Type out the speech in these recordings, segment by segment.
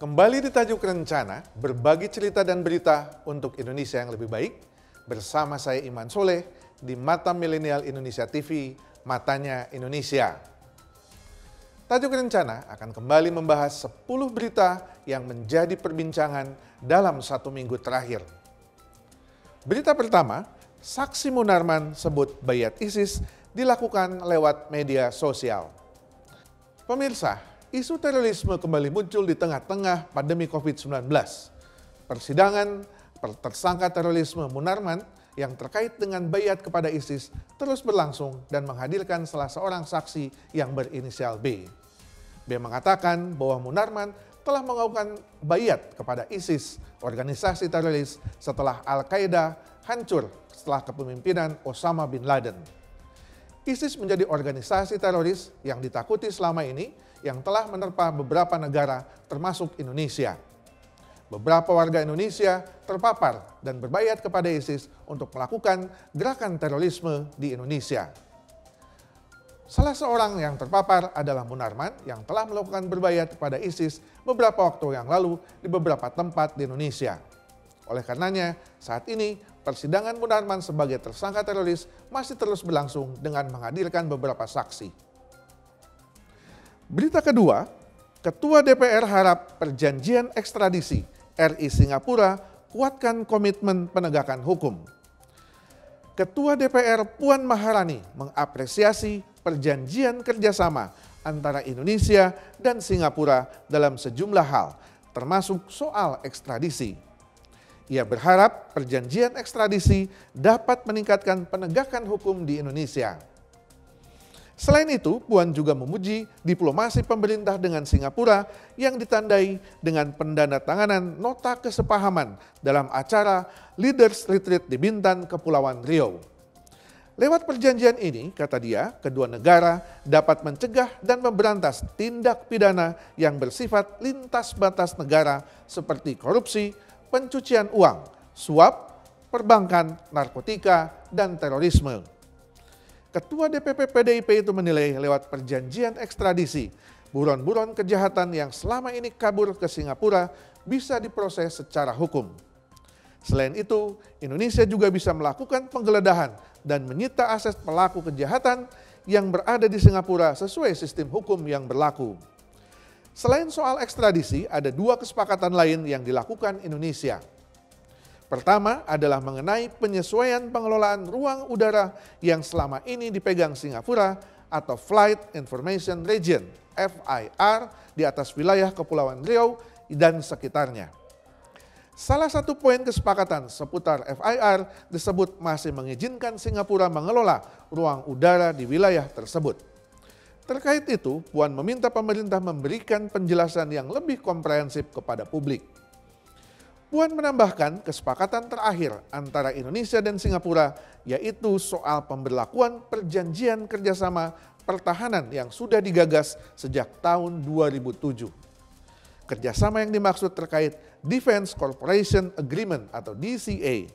Kembali di Tajuk Rencana, berbagi cerita dan berita untuk Indonesia yang lebih baik. Bersama saya Iman Soleh di Mata Milenial Indonesia TV, Matanya Indonesia. Tajuk Rencana akan kembali membahas 10 berita yang menjadi perbincangan dalam 1 minggu terakhir. Berita pertama, saksi Munarman sebut bayat ISIS dilakukan lewat media sosial. Pemirsa, isu terorisme kembali muncul di tengah-tengah pandemi COVID-19. Persidangan tersangka terorisme Munarman yang terkait dengan bayat kepada ISIS terus berlangsung dan menghadirkan salah seorang saksi yang berinisial B. B mengatakan bahwa Munarman telah melakukan bayat kepada ISIS, organisasi teroris, setelah Al-Qaeda hancur setelah kepemimpinan Osama bin Laden. ISIS menjadi organisasi teroris yang ditakuti selama ini yang telah menerpa beberapa negara termasuk Indonesia. Beberapa warga Indonesia terpapar dan berbayat kepada ISIS untuk melakukan gerakan terorisme di Indonesia. Salah seorang yang terpapar adalah Munarman yang telah melakukan berbayat kepada ISIS beberapa waktu yang lalu di beberapa tempat di Indonesia. Oleh karenanya, saat ini persidangan Munarman sebagai tersangka teroris masih terus berlangsung dengan menghadirkan beberapa saksi. Berita kedua, Ketua DPR harap perjanjian ekstradisi RI Singapura kuatkan komitmen penegakan hukum. Ketua DPR Puan Maharani mengapresiasi perjanjian kerjasama antara Indonesia dan Singapura dalam sejumlah hal, termasuk soal ekstradisi. Ia berharap perjanjian ekstradisi dapat meningkatkan penegakan hukum di Indonesia. Selain itu, Puan juga memuji diplomasi pemerintah dengan Singapura yang ditandai dengan pendandatanganan nota kesepahaman dalam acara Leaders Retreat di Bintan, Kepulauan Riau. Lewat perjanjian ini, kata dia, kedua negara dapat mencegah dan memberantas tindak pidana yang bersifat lintas batas negara seperti korupsi, pencucian uang, suap, perbankan, narkotika, dan terorisme. Ketua DPP PDIP itu menilai lewat perjanjian ekstradisi, buron-buron kejahatan yang selama ini kabur ke Singapura bisa diproses secara hukum. Selain itu, Indonesia juga bisa melakukan penggeledahan dan menyita aset pelaku kejahatan yang berada di Singapura sesuai sistem hukum yang berlaku. Selain soal ekstradisi, ada 2 kesepakatan lain yang dilakukan Indonesia. Pertama adalah mengenai penyesuaian pengelolaan ruang udara yang selama ini dipegang Singapura atau Flight Information Region (FIR) di atas wilayah Kepulauan Riau dan sekitarnya. Salah satu poin kesepakatan seputar FIR disebut masih mengizinkan Singapura mengelola ruang udara di wilayah tersebut. Terkait itu, Puan meminta pemerintah memberikan penjelasan yang lebih komprehensif kepada publik. Puan menambahkan kesepakatan terakhir antara Indonesia dan Singapura yaitu soal pemberlakuan perjanjian kerjasama pertahanan yang sudah digagas sejak tahun 2007. Kerjasama yang dimaksud terkait Defense Cooperation Agreement atau DCA.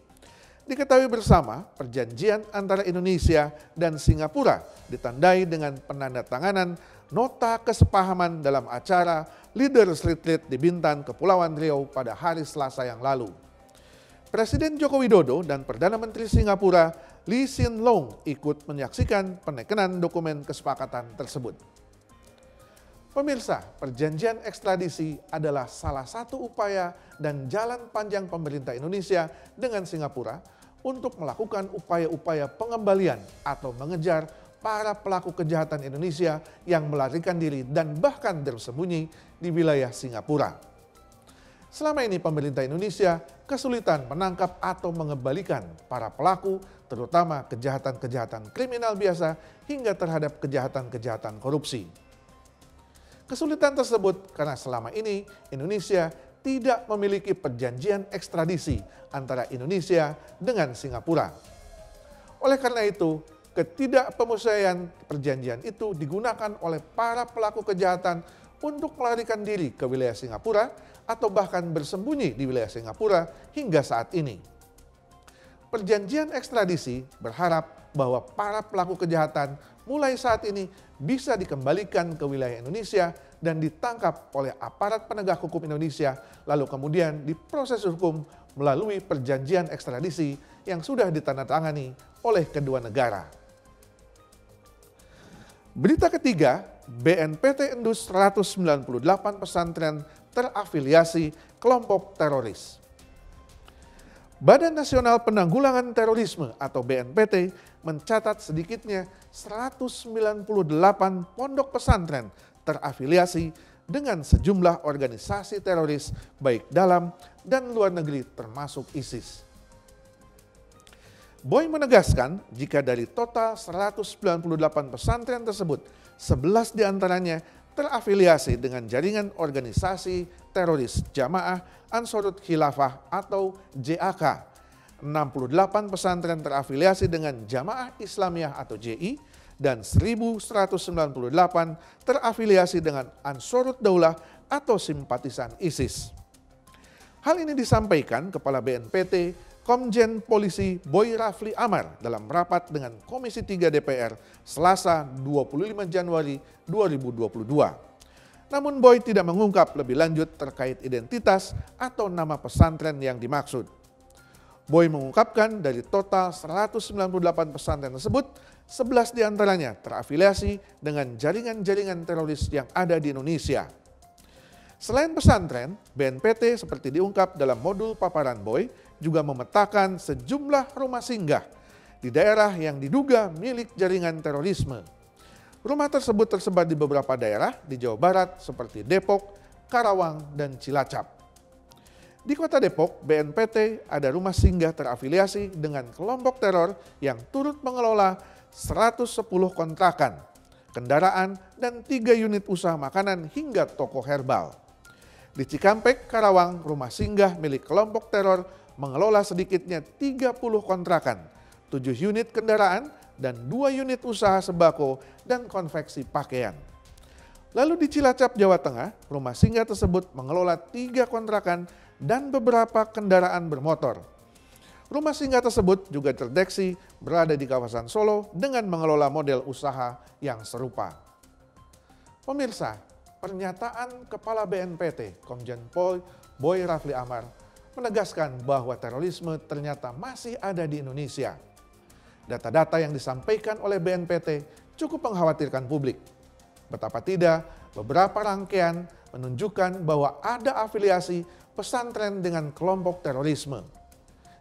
Diketahui bersama perjanjian antara Indonesia dan Singapura ditandai dengan penandatanganan nota kesepahaman dalam acara Leaders Retreat di Bintan, Kepulauan Riau pada hari Selasa yang lalu. Presiden Joko Widodo dan Perdana Menteri Singapura Lee Hsien Loong ikut menyaksikan penekanan dokumen kesepakatan tersebut. Pemirsa, perjanjian ekstradisi adalah salah satu upaya dan jalan panjang pemerintah Indonesia dengan Singapura untuk melakukan upaya-upaya pengembalian atau mengejar para pelaku kejahatan Indonesia yang melarikan diri dan bahkan bersembunyi di wilayah Singapura. Selama ini pemerintah Indonesia kesulitan menangkap atau mengembalikan para pelaku, terutama kejahatan-kejahatan kriminal biasa hingga terhadap kejahatan-kejahatan korupsi. Kesulitan tersebut karena selama ini Indonesia tidak memiliki perjanjian ekstradisi antara Indonesia dengan Singapura. Oleh karena itu, ketidakpemusyawaratan perjanjian itu digunakan oleh para pelaku kejahatan untuk melarikan diri ke wilayah Singapura atau bahkan bersembunyi di wilayah Singapura hingga saat ini. Perjanjian ekstradisi berharap bahwa para pelaku kejahatan mulai saat ini bisa dikembalikan ke wilayah Indonesia dan ditangkap oleh aparat penegak hukum Indonesia, lalu kemudian diproses hukum melalui perjanjian ekstradisi yang sudah ditandatangani oleh kedua negara. Berita ketiga, BNPT endus 198 pesantren terafiliasi kelompok teroris. Badan Nasional Penanggulangan Terorisme atau BNPT mencatat sedikitnya 198 pondok pesantren terafiliasi dengan sejumlah organisasi teroris baik dalam dan luar negeri termasuk ISIS. Boy menegaskan jika dari total 198 pesantren tersebut, 11 diantaranya terafiliasi dengan jaringan organisasi teroris Jamaah Ansarut Khilafah atau JAK. 68 pesantren terafiliasi dengan Jamaah Islamiyah atau JI dan 1.198 terafiliasi dengan Ansarut Daulah atau simpatisan ISIS. Hal ini disampaikan Kepala BNPT Komjen Polisi Boy Rafli Amar dalam rapat dengan Komisi 3 DPR Selasa 25 Januari 2022. Namun Boy tidak mengungkap lebih lanjut terkait identitas atau nama pesantren yang dimaksud. Boy mengungkapkan dari total 198 pesantren tersebut, 11 diantaranya terafiliasi dengan jaringan-jaringan teroris yang ada di Indonesia. Selain pesantren, BNPT seperti diungkap dalam modul paparan Boy juga memetakan sejumlah rumah singgah di daerah yang diduga milik jaringan terorisme. Rumah tersebut tersebar di beberapa daerah di Jawa Barat seperti Depok, Karawang, dan Cilacap. Di Kota Depok, BNPT ada rumah singgah terafiliasi dengan kelompok teror yang turut mengelola 110 kontrakan, kendaraan, dan 3 unit usaha makanan hingga toko herbal. Di Cikampek, Karawang, rumah singgah milik kelompok teror mengelola sedikitnya 30 kontrakan, 7 unit kendaraan, dan 2 unit usaha sembako dan konveksi pakaian. Lalu di Cilacap, Jawa Tengah, rumah singgah tersebut mengelola 3 kontrakan dan beberapa kendaraan bermotor. Rumah singgah tersebut juga terdeteksi berada di kawasan Solo dengan mengelola model usaha yang serupa. Pemirsa, pernyataan Kepala BNPT Komjen Pol Boy Rafli Amar menegaskan bahwa terorisme ternyata masih ada di Indonesia. Data-data yang disampaikan oleh BNPT cukup mengkhawatirkan publik. Betapa tidak, beberapa rangkaian menunjukkan bahwa ada afiliasi pesantren dengan kelompok terorisme.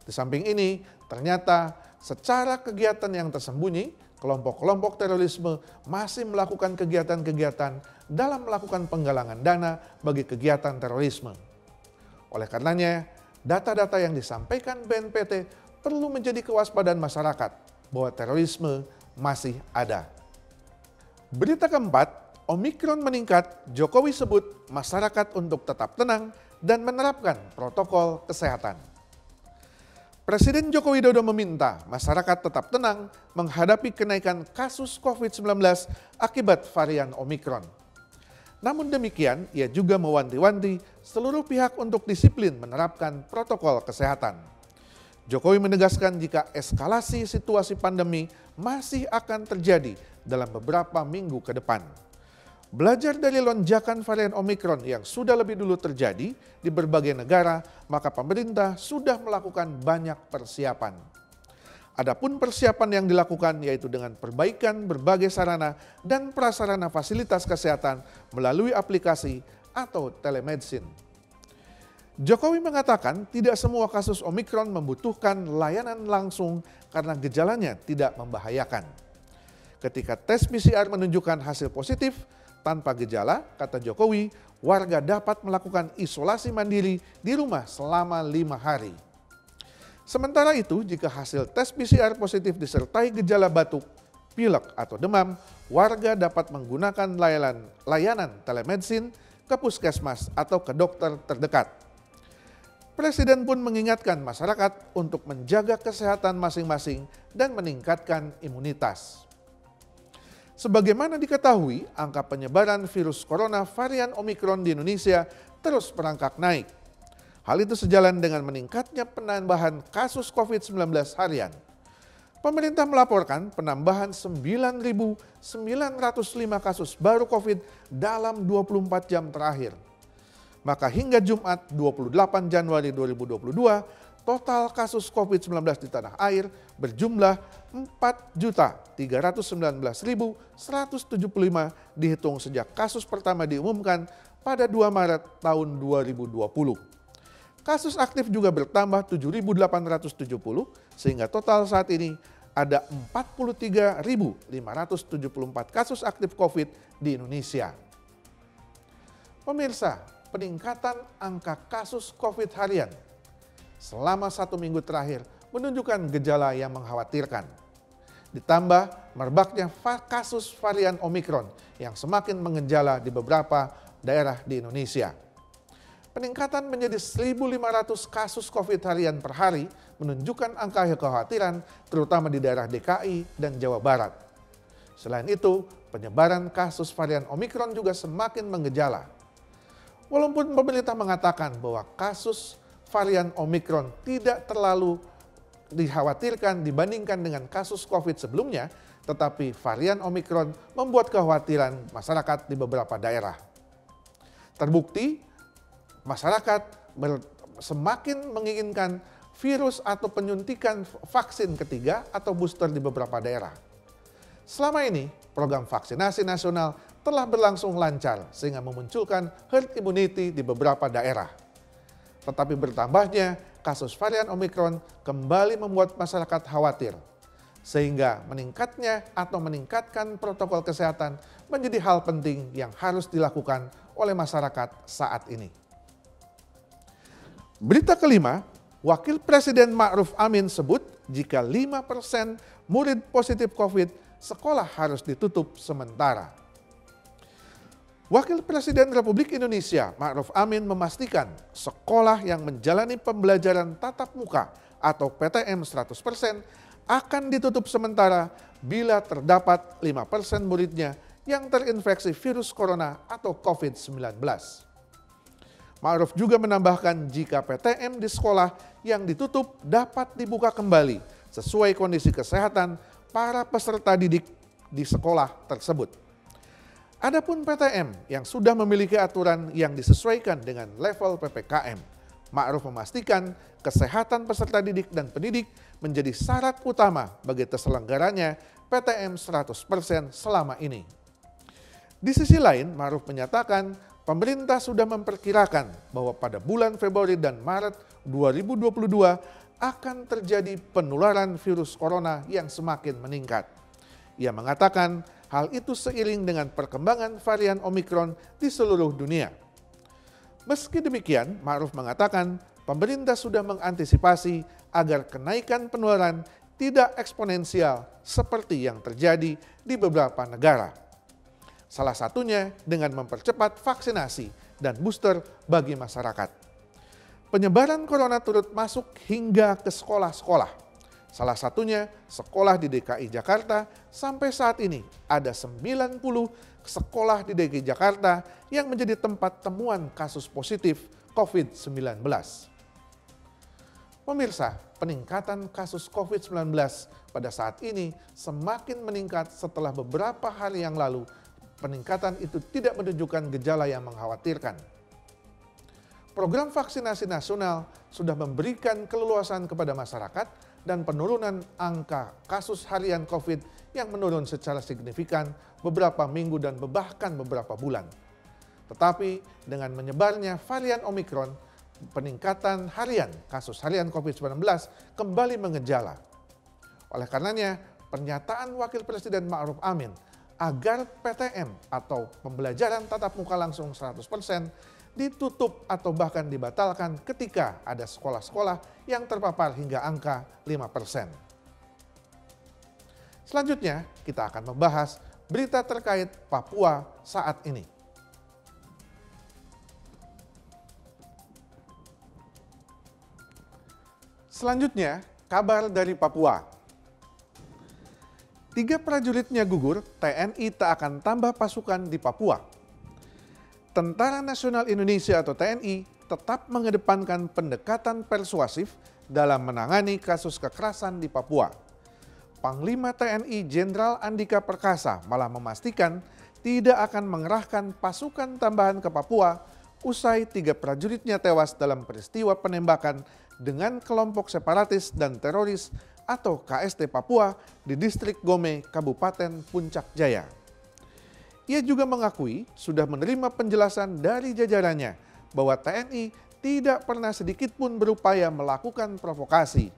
Di samping ini, ternyata secara kegiatan yang tersembunyi, kelompok-kelompok terorisme masih melakukan kegiatan-kegiatan dalam melakukan penggalangan dana bagi kegiatan terorisme. Oleh karenanya, data-data yang disampaikan BNPT perlu menjadi kewaspadaan masyarakat bahwa terorisme masih ada. Berita keempat, Omikron meningkat, Jokowi sebut masyarakat untuk tetap tenang dan menerapkan protokol kesehatan. Presiden Joko Widodo meminta masyarakat tetap tenang menghadapi kenaikan kasus COVID-19 akibat varian Omikron. Namun demikian, ia juga mewanti-wanti seluruh pihak untuk disiplin menerapkan protokol kesehatan. Jokowi menegaskan jika eskalasi situasi pandemi masih akan terjadi dalam beberapa minggu ke depan. Belajar dari lonjakan varian Omikron yang sudah lebih dulu terjadi di berbagai negara, maka pemerintah sudah melakukan banyak persiapan. Adapun persiapan yang dilakukan yaitu dengan perbaikan berbagai sarana dan prasarana fasilitas kesehatan melalui aplikasi atau telemedicine. Jokowi mengatakan tidak semua kasus Omikron membutuhkan layanan langsung karena gejalanya tidak membahayakan. Ketika tes PCR menunjukkan hasil positif tanpa gejala, kata Jokowi, warga dapat melakukan isolasi mandiri di rumah selama 5 hari. Sementara itu, jika hasil tes PCR positif disertai gejala batuk, pilek atau demam, warga dapat menggunakan layanan telemedicine ke puskesmas atau ke dokter terdekat. Presiden pun mengingatkan masyarakat untuk menjaga kesehatan masing-masing dan meningkatkan imunitas. Sebagaimana diketahui, angka penyebaran virus corona varian Omikron di Indonesia terus merangkak naik. Hal itu sejalan dengan meningkatnya penambahan kasus COVID-19 harian. Pemerintah melaporkan penambahan 9.905 kasus baru COVID dalam 24 jam terakhir. Maka hingga Jumat 28 Januari 2022, total kasus COVID-19 di tanah air berjumlah 4.319.175 dihitung sejak kasus pertama diumumkan pada 2 Maret tahun 2020. Kasus aktif juga bertambah 7.870 sehingga total saat ini ada 43.574 kasus aktif COVID di Indonesia. Pemirsa, peningkatan angka kasus COVID harian selama 1 minggu terakhir menunjukkan gejala yang mengkhawatirkan. Ditambah merebaknya kasus varian Omikron yang semakin mengejala di beberapa daerah di Indonesia. Peningkatan menjadi 1.500 kasus COVID harian per hari menunjukkan angka kekhawatiran terutama di daerah DKI dan Jawa Barat. Selain itu, penyebaran kasus varian Omikron juga semakin mengejala. Walaupun pemerintah mengatakan bahwa kasus varian Omikron tidak terlalu dikhawatirkan dibandingkan dengan kasus COVID sebelumnya, tetapi varian Omikron membuat kekhawatiran masyarakat di beberapa daerah. Terbukti, masyarakat semakin menginginkan virus atau penyuntikan vaksin ketiga atau booster di beberapa daerah. Selama ini, program vaksinasi nasional telah berlangsung lancar sehingga memunculkan herd immunity di beberapa daerah. Tetapi bertambahnya kasus varian Omikron kembali membuat masyarakat khawatir, sehingga meningkatkan protokol kesehatan menjadi hal penting yang harus dilakukan oleh masyarakat saat ini. Berita kelima, Wakil Presiden Ma'ruf Amin sebut jika 5% murid positif COVID, sekolah harus ditutup sementara. Wakil Presiden Republik Indonesia Ma'ruf Amin memastikan sekolah yang menjalani pembelajaran tatap muka atau PTM 100% akan ditutup sementara bila terdapat 5% muridnya yang terinfeksi virus corona atau COVID-19. Ma'ruf juga menambahkan jika PTM di sekolah yang ditutup dapat dibuka kembali sesuai kondisi kesehatan para peserta didik di sekolah tersebut. Adapun PTM yang sudah memiliki aturan yang disesuaikan dengan level PPKM, Ma'ruf memastikan kesehatan peserta didik dan pendidik menjadi syarat utama bagi terselenggaranya PTM 100% selama ini. Di sisi lain, Ma'ruf menyatakan pemerintah sudah memperkirakan bahwa pada bulan Februari dan Maret 2022 akan terjadi penularan virus corona yang semakin meningkat. Ia mengatakan hal itu seiring dengan perkembangan varian Omikron di seluruh dunia. Meski demikian, Ma'ruf mengatakan pemerintah sudah mengantisipasi agar kenaikan penularan tidak eksponensial seperti yang terjadi di beberapa negara. Salah satunya dengan mempercepat vaksinasi dan booster bagi masyarakat. Penyebaran corona turut masuk hingga ke sekolah-sekolah. Salah satunya sekolah di DKI Jakarta. Sampai saat ini ada 90 sekolah di DKI Jakarta yang menjadi tempat temuan kasus positif COVID-19. Pemirsa, peningkatan kasus COVID-19 pada saat ini semakin meningkat setelah beberapa hari yang lalu peningkatan itu tidak menunjukkan gejala yang mengkhawatirkan. Program vaksinasi nasional sudah memberikan keleluasan kepada masyarakat dan penurunan angka kasus harian COVID yang menurun secara signifikan beberapa minggu dan bahkan beberapa bulan. Tetapi dengan menyebarnya varian Omikron, peningkatan harian kasus harian COVID-19 kembali mengejala. Oleh karenanya, pernyataan Wakil Presiden Ma'ruf Amin agar PTM atau pembelajaran tatap muka langsung 100% ditutup atau bahkan dibatalkan ketika ada sekolah-sekolah yang terpapar hingga angka 5%. Selanjutnya, kita akan membahas berita terkait Papua saat ini. Selanjutnya, kabar dari Papua. 3 prajuritnya gugur, TNI tak akan tambah pasukan di Papua. Tentara Nasional Indonesia atau TNI tetap mengedepankan pendekatan persuasif dalam menangani kasus kekerasan di Papua. Panglima TNI Jenderal Andika Perkasa malah memastikan tidak akan mengerahkan pasukan tambahan ke Papua usai 3 prajuritnya tewas dalam peristiwa penembakan dengan kelompok separatis dan teroris atau KST Papua di distrik Gome, Kabupaten Puncak Jaya. Ia juga mengakui sudah menerima penjelasan dari jajarannya bahwa TNI tidak pernah sedikit pun berupaya melakukan provokasi.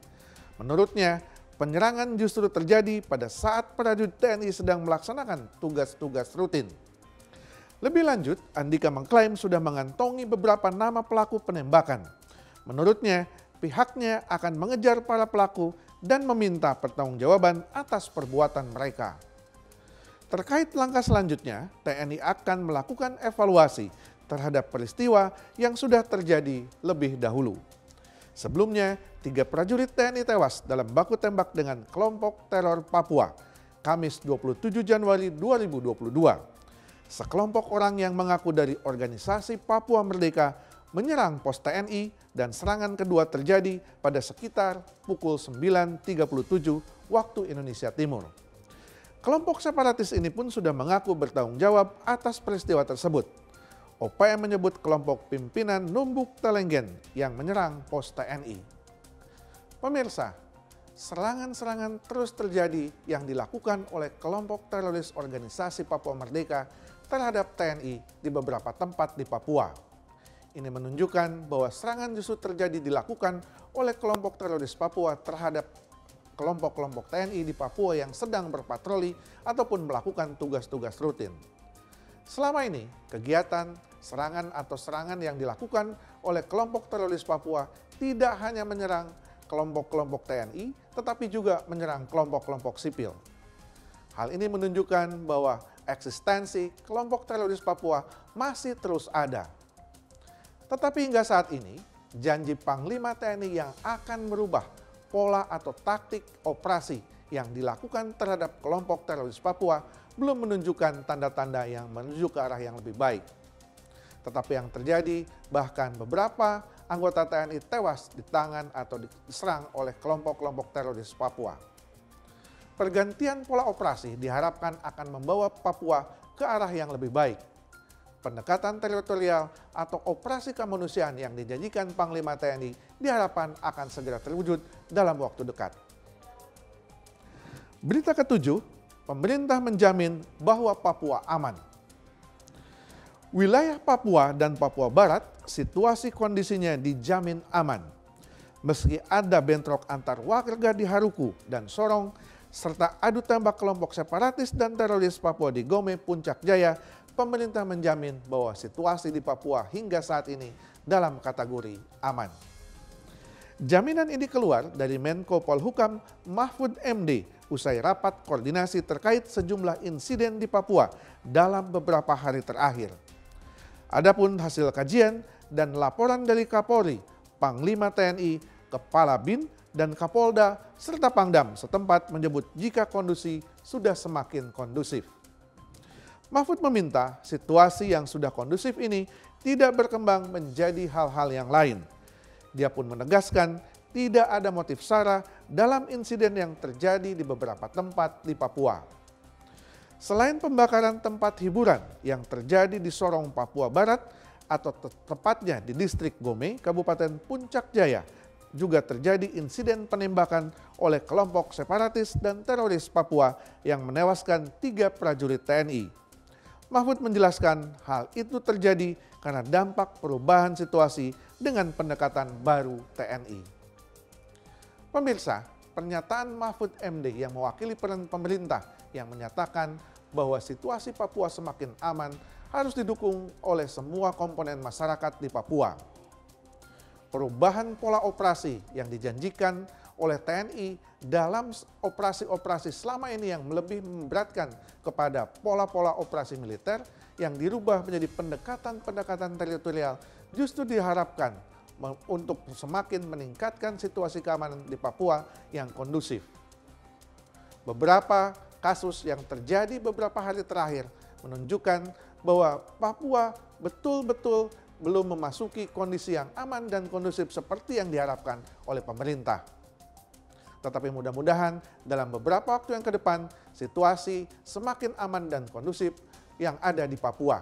Menurutnya, penyerangan justru terjadi pada saat prajurit TNI sedang melaksanakan tugas-tugas rutin. Lebih lanjut, Andika mengklaim sudah mengantongi beberapa nama pelaku penembakan. Menurutnya, pihaknya akan mengejar para pelaku dan meminta pertanggungjawaban atas perbuatan mereka. Terkait langkah selanjutnya, TNI akan melakukan evaluasi terhadap peristiwa yang sudah terjadi lebih dahulu. Sebelumnya, 3 prajurit TNI tewas dalam baku tembak dengan kelompok teror Papua, Kamis 27 Januari 2022. Sekelompok orang yang mengaku dari organisasi Papua Merdeka menyerang pos TNI dan serangan kedua terjadi pada sekitar pukul 9.37 waktu Indonesia Timur. Kelompok separatis ini pun sudah mengaku bertanggung jawab atas peristiwa tersebut. OPM menyebut kelompok pimpinan Numbuk Telenggen yang menyerang pos TNI. Pemirsa, serangan-serangan terus terjadi yang dilakukan oleh kelompok teroris organisasi Papua Merdeka terhadap TNI di beberapa tempat di Papua. Ini menunjukkan bahwa serangan justru terjadi dilakukan oleh kelompok teroris Papua terhadap kelompok-kelompok TNI di Papua yang sedang berpatroli ataupun melakukan tugas-tugas rutin. Selama ini, kegiatan, serangan yang dilakukan oleh kelompok teroris Papua tidak hanya menyerang kelompok-kelompok TNI, tetapi juga menyerang kelompok-kelompok sipil. Hal ini menunjukkan bahwa eksistensi kelompok teroris Papua masih terus ada. Tetapi hingga saat ini, janji Panglima TNI yang akan merubah pola atau taktik operasi yang dilakukan terhadap kelompok teroris Papua belum menunjukkan tanda-tanda yang menuju ke arah yang lebih baik. Tetapi yang terjadi, bahkan beberapa anggota TNI tewas di tangan atau diserang oleh kelompok-kelompok teroris Papua. Pergantian pola operasi diharapkan akan membawa Papua ke arah yang lebih baik. Pendekatan teritorial atau operasi kemanusiaan yang dijanjikan Panglima TNI diharapkan akan segera terwujud dalam waktu dekat. Berita ketujuh, pemerintah menjamin bahwa Papua aman. Wilayah Papua dan Papua Barat, situasi kondisinya dijamin aman. Meski ada bentrok antar warga di Haruku dan Sorong, serta adu tembak kelompok separatis dan teroris Papua di Gome, Puncak Jaya, pemerintah menjamin bahwa situasi di Papua hingga saat ini dalam kategori aman. Jaminan ini keluar dari Menko Polhukam Mahfud MD usai rapat koordinasi terkait sejumlah insiden di Papua dalam beberapa hari terakhir. Adapun hasil kajian dan laporan dari Kapolri, Panglima TNI, Kepala BIN, dan Kapolda serta Pangdam setempat menyebut jika kondisi sudah semakin kondusif. Mahfud meminta situasi yang sudah kondusif ini tidak berkembang menjadi hal-hal yang lain. Dia pun menegaskan tidak ada motif SARA dalam insiden yang terjadi di beberapa tempat di Papua. Selain pembakaran tempat hiburan yang terjadi di Sorong, Papua Barat atau tepatnya di distrik Gome, Kabupaten Puncak Jaya, juga terjadi insiden penembakan oleh kelompok separatis dan teroris Papua yang menewaskan 3 prajurit TNI. Mahfud menjelaskan hal itu terjadi karena dampak perubahan situasi dengan pendekatan baru TNI. Pemirsa, pernyataan Mahfud MD yang mewakili peran pemerintah yang menyatakan bahwa situasi Papua semakin aman harus didukung oleh semua komponen masyarakat di Papua. Perubahan pola operasi yang dijanjikan oleh TNI dalam operasi-operasi selama ini yang lebih memberatkan kepada pola-pola operasi militer yang dirubah menjadi pendekatan-pendekatan teritorial justru diharapkan untuk semakin meningkatkan situasi keamanan di Papua yang kondusif. Beberapa kasus yang terjadi beberapa hari terakhir menunjukkan bahwa Papua betul-betul belum memasuki kondisi yang aman dan kondusif seperti yang diharapkan oleh pemerintah. Tetapi mudah-mudahan dalam beberapa waktu yang ke depan, situasi semakin aman dan kondusif yang ada di Papua.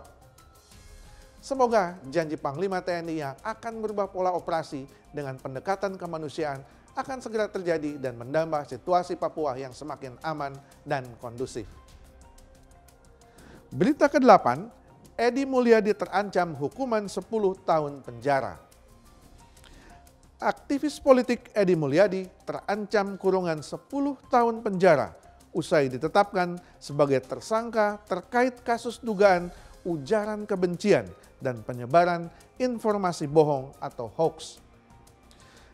Semoga janji Panglima TNI yang akan berubah pola operasi dengan pendekatan kemanusiaan akan segera terjadi dan menambah situasi Papua yang semakin aman dan kondusif. Berita ke-8, Edi Mulyadi terancam hukuman 10 tahun penjara. Aktivis politik Edi Mulyadi terancam kurungan 10 tahun penjara usai ditetapkan sebagai tersangka terkait kasus dugaan ujaran kebencian dan penyebaran informasi bohong atau hoax.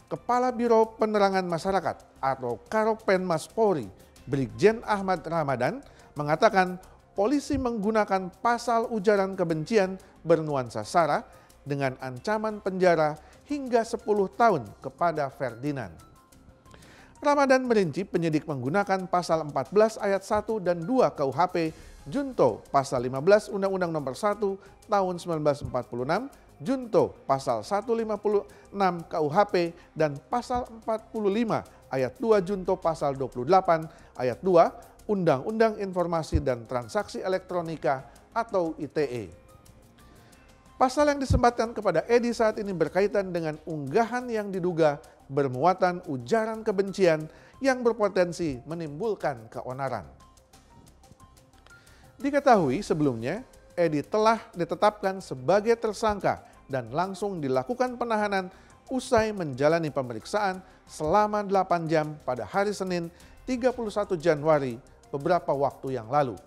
Kepala Biro Penerangan Masyarakat atau Karopenmas Polri, Brigjen Ahmad Ramadan, mengatakan polisi menggunakan pasal ujaran kebencian bernuansa sara dengan ancaman penjara hingga 10 tahun kepada Ferdinand. Ramadan merinci penyidik menggunakan pasal 14 ayat 1 dan 2 KUHP Junto pasal 15 Undang-Undang Nomor 1 Tahun 1946, Junto pasal 156 KUHP dan pasal 45 ayat 2 Junto pasal 28 ayat 2 Undang-Undang Informasi dan Transaksi Elektronika atau ITE. Pasal yang disematkan kepada Edi saat ini berkaitan dengan unggahan yang diduga bermuatan ujaran kebencian yang berpotensi menimbulkan keonaran. Diketahui sebelumnya, Edi telah ditetapkan sebagai tersangka dan langsung dilakukan penahanan usai menjalani pemeriksaan selama 8 jam pada hari Senin 31 Januari beberapa waktu yang lalu.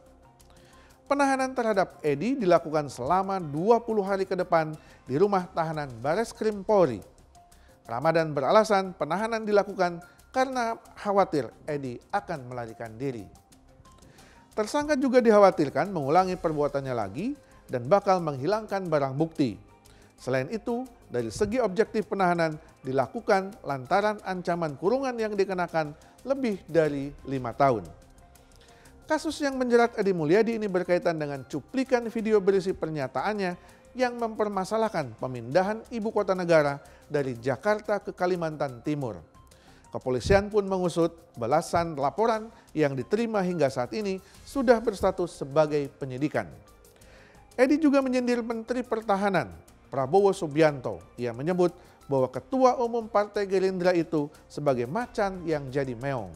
Penahanan terhadap Edi dilakukan selama 20 hari ke depan di rumah tahanan Bareskrim Polri. Ramadan beralasan penahanan dilakukan karena khawatir Edi akan melarikan diri. Tersangka juga dikhawatirkan mengulangi perbuatannya lagi dan bakal menghilangkan barang bukti. Selain itu, dari segi objektif penahanan dilakukan lantaran ancaman kurungan yang dikenakan lebih dari 5 tahun. Kasus yang menjerat Edi Mulyadi ini berkaitan dengan cuplikan video berisi pernyataannya yang mempermasalahkan pemindahan ibu kota negara dari Jakarta ke Kalimantan Timur. Kepolisian pun mengusut belasan laporan yang diterima hingga saat ini sudah berstatus sebagai penyidikan. Edi juga menyindir Menteri Pertahanan Prabowo Subianto. Ia menyebut bahwa Ketua Umum Partai Gerindra itu sebagai macan yang jadi meong.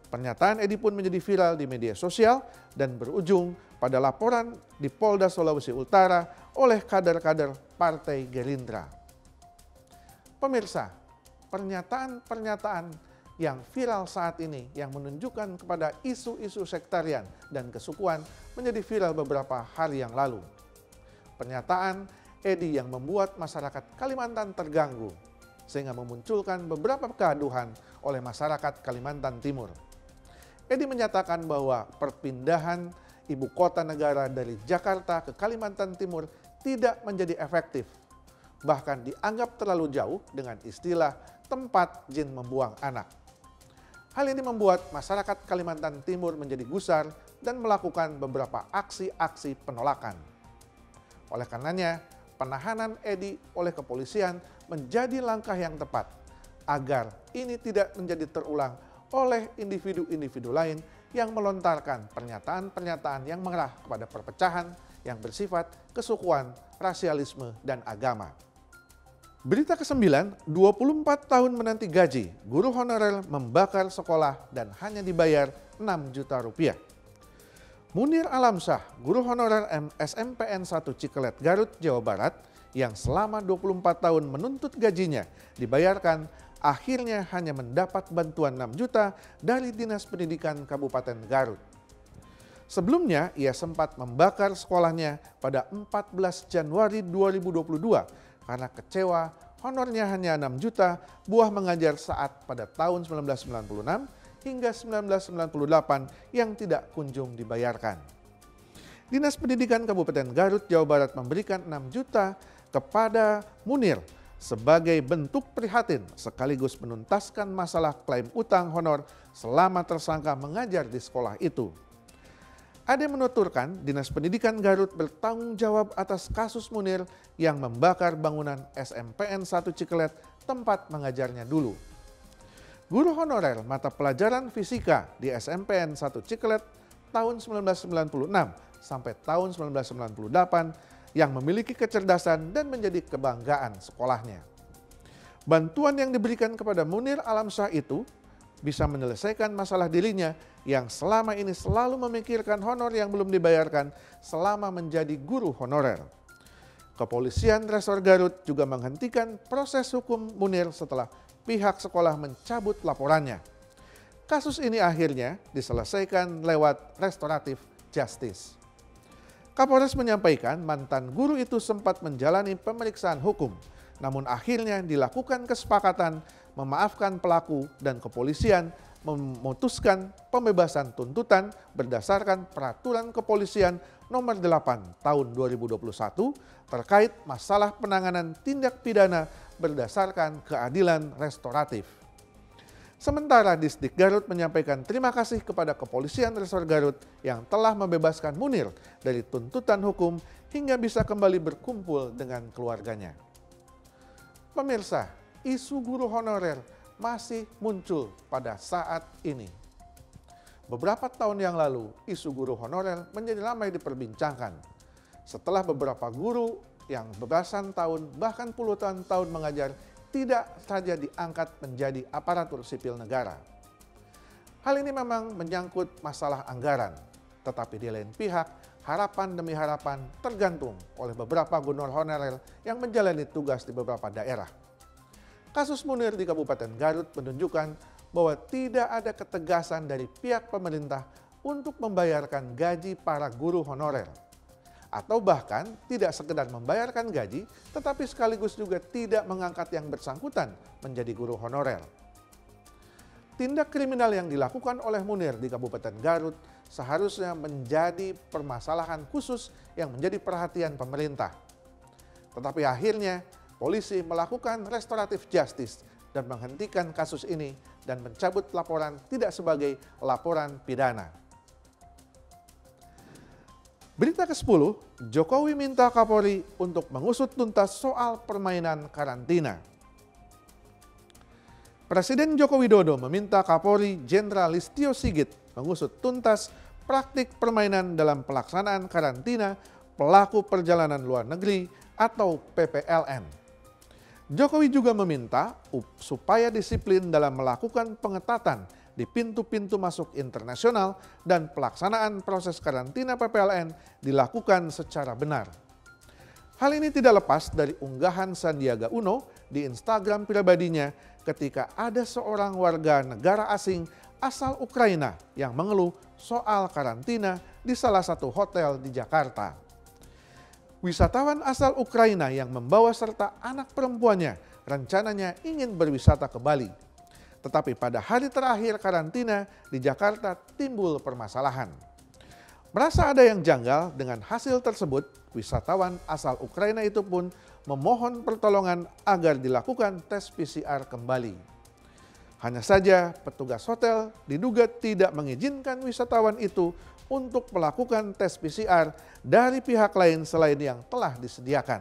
Pernyataan Edi pun menjadi viral di media sosial dan berujung pada laporan di Polda Sulawesi Utara oleh kader-kader Partai Gerindra. Pemirsa, pernyataan-pernyataan yang viral saat ini yang menunjukkan kepada isu-isu sektarian dan kesukuan menjadi viral beberapa hari yang lalu. Pernyataan Edi yang membuat masyarakat Kalimantan terganggu sehingga memunculkan beberapa kegaduhan oleh masyarakat Kalimantan Timur. Edi menyatakan bahwa perpindahan ibu kota negara dari Jakarta ke Kalimantan Timur tidak menjadi efektif, bahkan dianggap terlalu jauh dengan istilah tempat jin membuang anak. Hal ini membuat masyarakat Kalimantan Timur menjadi gusar dan melakukan beberapa aksi-aksi penolakan. Oleh karenanya, penahanan Edi oleh kepolisian menjadi langkah yang tepat agar ini tidak menjadi terulang oleh individu-individu lain yang melontarkan pernyataan-pernyataan yang mengarah kepada perpecahan yang bersifat kesukuan, rasialisme, dan agama. Berita ke-9, 24 tahun menanti gaji, guru honorer membakar sekolah dan hanya dibayar 6 juta rupiah. Munir Alamsyah, guru honorer SMPN 1 Cikelet, Garut, Jawa Barat, yang selama 24 tahun menuntut gajinya dibayarkan, akhirnya hanya mendapat bantuan 6 juta dari Dinas Pendidikan Kabupaten Garut. Sebelumnya, ia sempat membakar sekolahnya pada 14 Januari 2022 karena kecewa honornya hanya 6 juta buah mengajar saat pada tahun 1996 hingga 1998 yang tidak kunjung dibayarkan. Dinas Pendidikan Kabupaten Garut, Jawa Barat memberikan 6 juta kepada Munir sebagai bentuk prihatin sekaligus menuntaskan masalah klaim utang honor selama tersangka mengajar di sekolah itu. Ade menuturkan Dinas Pendidikan Garut bertanggung jawab atas kasus Munir yang membakar bangunan SMPN 1 Cikelet tempat mengajarnya dulu. Guru honorer mata pelajaran fisika di SMPN 1 Cikelet tahun 1996 sampai tahun 1998 yang memiliki kecerdasan dan menjadi kebanggaan sekolahnya. Bantuan yang diberikan kepada Munir Alamsyah itu bisa menyelesaikan masalah dirinya yang selama ini selalu memikirkan honor yang belum dibayarkan selama menjadi guru honorer. Kepolisian Resor Garut juga menghentikan proses hukum Munir setelah pihak sekolah mencabut laporannya. Kasus ini akhirnya diselesaikan lewat restoratif justice. Kapolres menyampaikan mantan guru itu sempat menjalani pemeriksaan hukum, namun akhirnya dilakukan kesepakatan memaafkan pelaku dan kepolisian memutuskan pembebasan tuntutan berdasarkan Peraturan Kepolisian Nomor 8 Tahun 2021 terkait masalah penanganan tindak pidana berdasarkan keadilan restoratif. Sementara Disdik Garut menyampaikan terima kasih kepada Kepolisian Resor Garut yang telah membebaskan Munir dari tuntutan hukum hingga bisa kembali berkumpul dengan keluarganya. Pemirsa, isu guru honorer masih muncul pada saat ini. Beberapa tahun yang lalu, isu guru honorer menjadi ramai diperbincangkan. Setelah beberapa guru yang belasan tahun bahkan puluhan tahun mengajar tidak saja diangkat menjadi aparatur sipil negara. Hal ini memang menyangkut masalah anggaran, tetapi di lain pihak harapan demi harapan tergantung oleh beberapa guru honorer yang menjalani tugas di beberapa daerah. Kasus Munir di Kabupaten Garut menunjukkan bahwa tidak ada ketegasan dari pihak pemerintah untuk membayarkan gaji para guru honorer. Atau bahkan tidak sekedar membayarkan gaji, tetapi sekaligus juga tidak mengangkat yang bersangkutan menjadi guru honorer. Tindak kriminal yang dilakukan oleh Munir di Kabupaten Garut seharusnya menjadi permasalahan khusus yang menjadi perhatian pemerintah. Tetapi akhirnya polisi melakukan restoratif justice dan menghentikan kasus ini dan mencabut laporan tidak sebagai laporan pidana. Berita ke-10, Jokowi minta Kapolri untuk mengusut tuntas soal permainan karantina. Presiden Joko Widodo meminta Kapolri Jenderal Listio Sigit mengusut tuntas praktik permainan dalam pelaksanaan karantina pelaku perjalanan luar negeri atau PPLN. Jokowi juga meminta supaya disiplin dalam melakukan pengetatan di pintu-pintu masuk internasional dan pelaksanaan proses karantina PPLN dilakukan secara benar. Hal ini tidak lepas dari unggahan Sandiaga Uno di Instagram pribadinya ketika ada seorang warga negara asing asal Ukraina yang mengeluh soal karantina di salah satu hotel di Jakarta. Wisatawan asal Ukraina yang membawa serta anak perempuannya rencananya ingin berwisata ke Bali. Tetapi pada hari terakhir karantina di Jakarta timbul permasalahan. Merasa ada yang janggal dengan hasil tersebut, wisatawan asal Ukraina itu pun memohon pertolongan agar dilakukan tes PCR kembali. Hanya saja petugas hotel diduga tidak mengizinkan wisatawan itu untuk melakukan tes PCR dari pihak lain selain yang telah disediakan.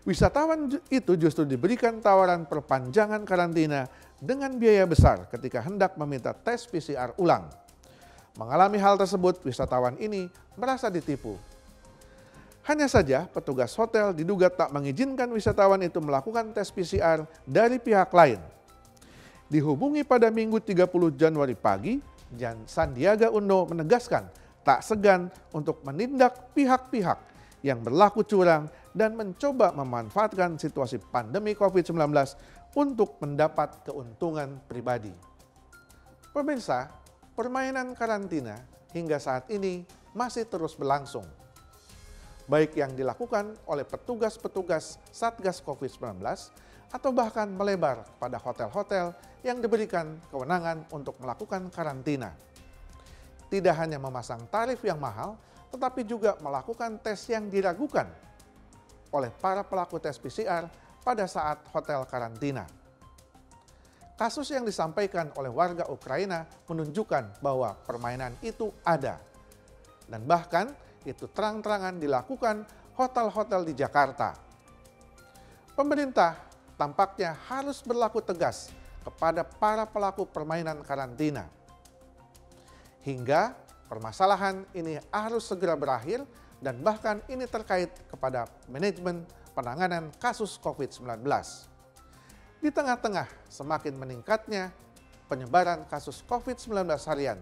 Wisatawan itu justru diberikan tawaran perpanjangan karantina dengan biaya besar ketika hendak meminta tes PCR ulang. Mengalami hal tersebut, wisatawan ini merasa ditipu. Hanya saja petugas hotel diduga tak mengizinkan wisatawan itu melakukan tes PCR dari pihak lain. Dihubungi pada Minggu 30 Januari pagi, Sandiaga Uno menegaskan tak segan untuk menindak pihak-pihak yang berlaku curang dan mencoba memanfaatkan situasi pandemi COVID-19 untuk mendapat keuntungan pribadi. Pemirsa, permainan karantina hingga saat ini masih terus berlangsung. Baik yang dilakukan oleh petugas-petugas Satgas COVID-19 atau bahkan melebar pada hotel-hotel yang diberikan kewenangan untuk melakukan karantina. Tidak hanya memasang tarif yang mahal, tetapi juga melakukan tes yang diragukan oleh para pelaku tes PCR pada saat hotel karantina. Kasus yang disampaikan oleh warga Ukraina menunjukkan bahwa permainan itu ada. Dan bahkan itu terang-terangan dilakukan hotel-hotel di Jakarta. Pemerintah tampaknya harus berlaku tegas kepada para pelaku permainan karantina. Hingga permasalahan ini harus segera berakhir dan bahkan ini terkait kepada manajemen penanganan kasus COVID-19. Di tengah-tengah semakin meningkatnya penyebaran kasus COVID-19 harian,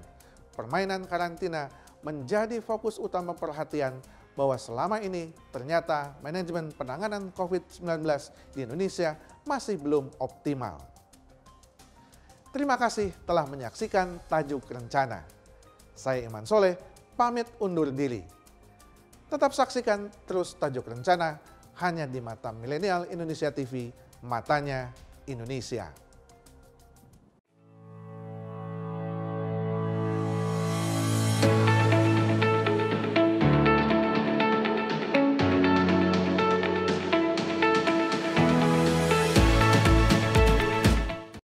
permainan karantina menjadi fokus utama perhatian bahwa selama ini ternyata manajemen penanganan COVID-19 di Indonesia masih belum optimal. Terima kasih telah menyaksikan Tajuk Rencana. Saya Iman Soleh, pamit undur diri. Tetap saksikan terus Tajuk Rencana hanya di Mata Milenial Indonesia TV, matanya Indonesia.